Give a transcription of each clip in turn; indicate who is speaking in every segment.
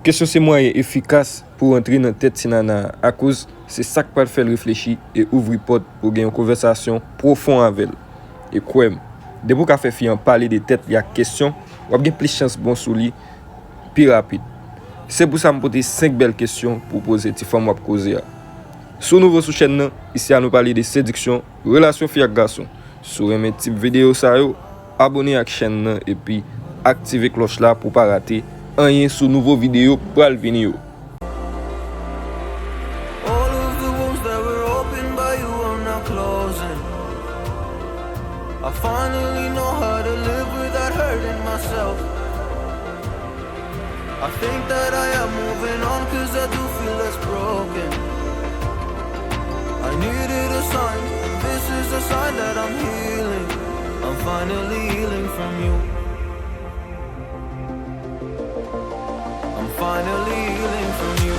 Speaker 1: Kesyon c'est moyen efficace pour entrer dans tête si nana à cause c'est ça qui peut le faire réfléchir et ouvrir porte pour gagner une conversation profonde avec elle. Et quoi dès pour qu'a fait fi en parler de tête il y a question, ou bien plus chance bon sous lui plus rapide. C'est pour ça me poser 5 belles questions pour poser ti femme pour causer. Sous nouveau sur chaîne ici à nous parler de séduction, relation fille avec garçon. Sur un type vidéo ça yo, abonnez à la chaîne et puis activez cloche là pour pas rater rien sur nouveau vidéo pour le venir.
Speaker 2: I finally know how to live without hurting myself. I think that I am moving on cause I do feel less broken. I needed a sign, this is a sign that I'm healing. I'm finally healing from you. I'm finally healing from you.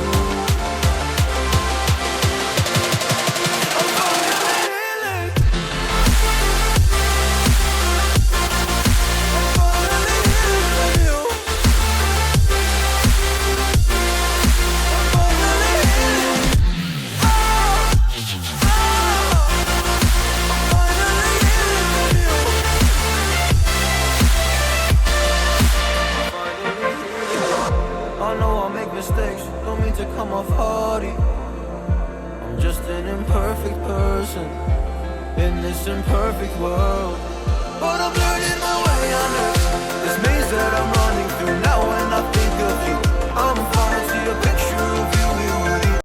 Speaker 2: Mistakes, don't mean to come off hardy. I'm just an imperfect person in this imperfect world, but I'm learning my way under this maze that I'm